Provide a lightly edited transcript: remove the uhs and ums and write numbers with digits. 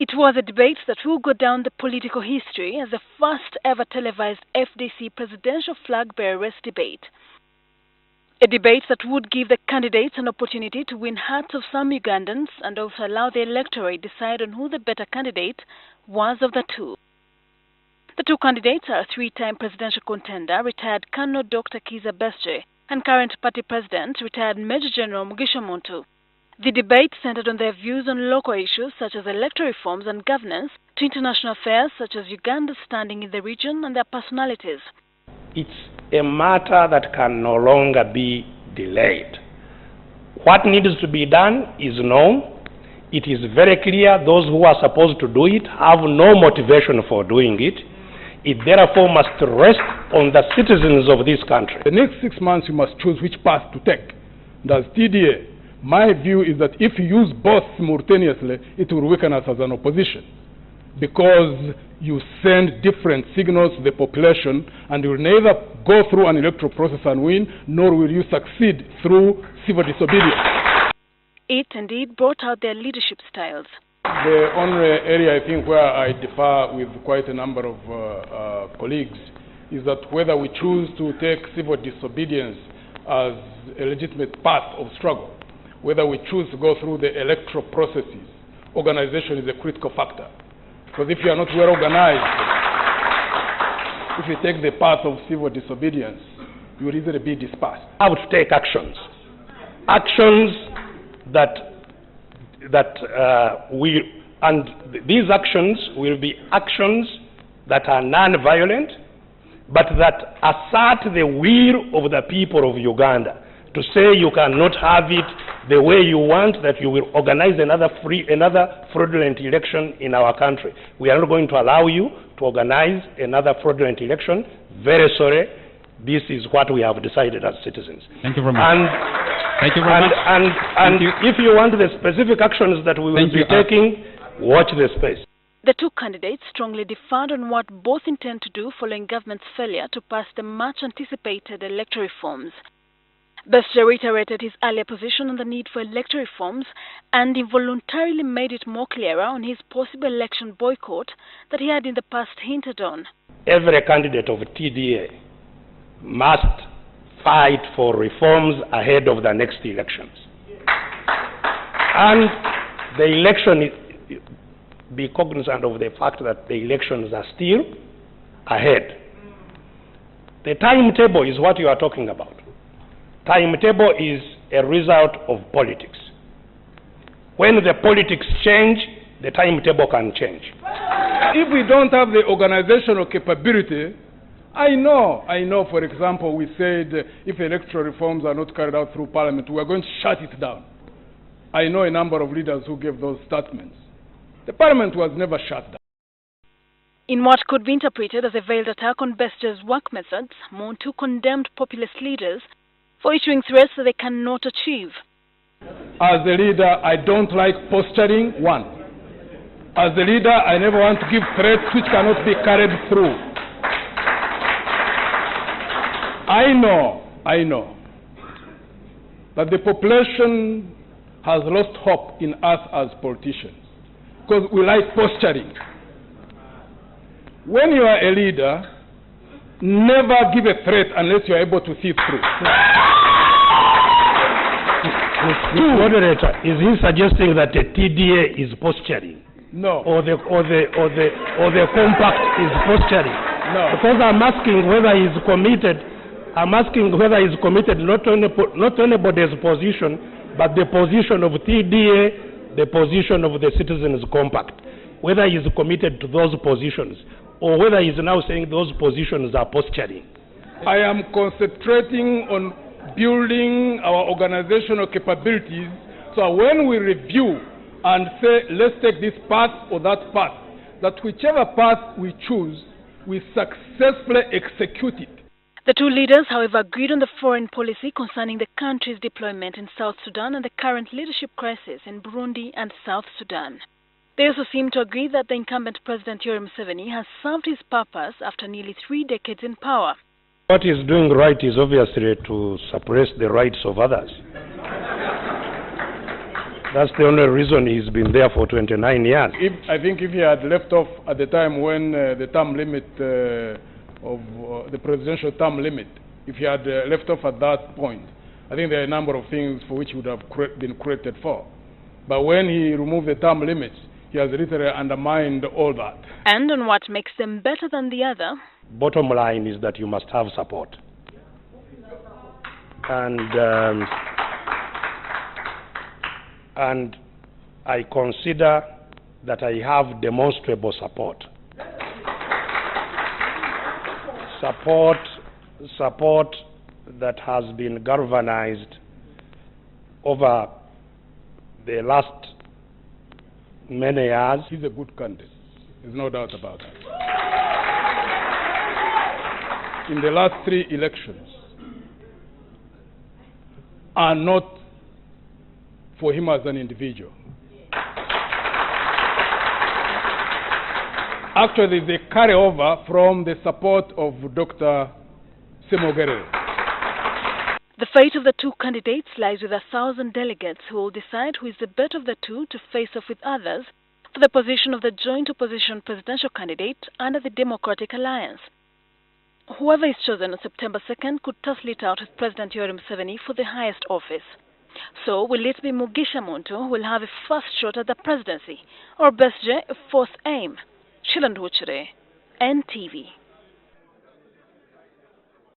It was a debate that will go down the political history as the first ever televised FDC presidential flag-bearer race debate. A debate that would give the candidates an opportunity to win hearts of some Ugandans and also allow the electorate decide on who the better candidate was of the two. The two candidates are three-time presidential contender, retired Colonel Dr. Kiza Besje, and current party president, retired Major General Mugisha Muntu. The debate centered on their views on local issues such as electoral reforms and governance, to international affairs such as Uganda's standing in the region and their personalities. It's a matter that can no longer be delayed. What needs to be done is known. It is very clear those who are supposed to do it have no motivation for doing it. It therefore must rest on the citizens of this country. The next 6 months you must choose which path to take. And as TDA, my view is that if you use both simultaneously, it will weaken us as an opposition, because you send different signals to the population, and you will neither go through an electoral process and win, nor will you succeed through civil disobedience. It indeed brought out their leadership styles. The only area I think where I differ with quite a number of colleagues is that whether we choose to take civil disobedience as a legitimate path of struggle, whether we choose to go through the electoral processes, organization is a critical factor. Because if you are not well organized, if you take the path of civil disobedience, you will easily be dispersed. How to take actions. Actions and these actions will be actions that are non-violent, but that assert the will of the people of Uganda. To say you cannot have it the way you want, that you will organize another fraudulent election in our country. We are not going to allow you to organize another fraudulent election. Very sorry. This is what we have decided as citizens. Thank you very much. Thank you very much. And if you want the specific actions that we will be taking, watch the space. The two candidates strongly differed on what both intend to do following government's failure to pass the much-anticipated electoral reforms. Besje reiterated his earlier position on the need for electoral reforms and involuntarily made it more clearer on his possible election boycott that he had in the past hinted on. Every candidate of TDA must fight for reforms ahead of the next elections. And the election, be cognizant of the fact that the elections are still ahead. The timetable is what you are talking about. Timetable is a result of politics. When the politics change, the timetable can change. If we don't have the organizational capability, I know, for example, we said if electoral reforms are not carried out through Parliament, we are going to shut it down. I know a number of leaders who gave those statements. The Parliament was never shut down. In what could be interpreted as a veiled attack on Besje's work methods, Muntu condemned populist leaders for issuing threats that they cannot achieve. As a leader, I don't like posturing, one. As a leader, I never want to give threats which cannot be carried through. I know that the population has lost hope in us as politicians because we like posturing. When you are a leader, never give a threat unless you are able to see through. Moderator, is he suggesting that the TDA is posturing? No. Or the compact is posturing? No. Because I'm asking whether he's committed. I'm asking whether he's committed not anybody's position, but the position of TDA, the position of the Citizens Compact. Whether he's committed to those positions, or whether he's now saying those positions are posturing. I am concentrating on building our organizational capabilities, so when we review and say, let's take this path or that path, that whichever path we choose, we successfully execute it. The two leaders, however, agreed on the foreign policy concerning the country's deployment in South Sudan and the current leadership crisis in Burundi and South Sudan. They also seem to agree that the incumbent President Yoweri Museveni has served his purpose after nearly 3 decades in power. What he's doing right is obviously to suppress the rights of others. That's the only reason he's been there for 29 years. I think if he had left off at the time when the term limit of the presidential term limit, if he had left off at that point, I think there are a number of things for which he would have been credited for. But when he removed the term limits, he has literally undermined all that. And on what makes them better than the other? Bottom line is that you must have support. And I consider that I have demonstrable support. Support that has been galvanized over the last many years. He's a good candidate. There's no doubt about that. In the last 3 elections are not for him as an individual. Actually, they carry over from the support of Dr. Semogere. The fate of the two candidates lies with 1,000 delegates who will decide who is the better of the two to face off with others for the position of the joint opposition presidential candidate under the Democratic Alliance. Whoever is chosen on September 2nd could tussle it out with President Yoweri Museveni for the highest office. So will it be Mugisha Muntu who will have a first shot at the presidency, or Besje a fourth aim? Shilanduchere, NTV.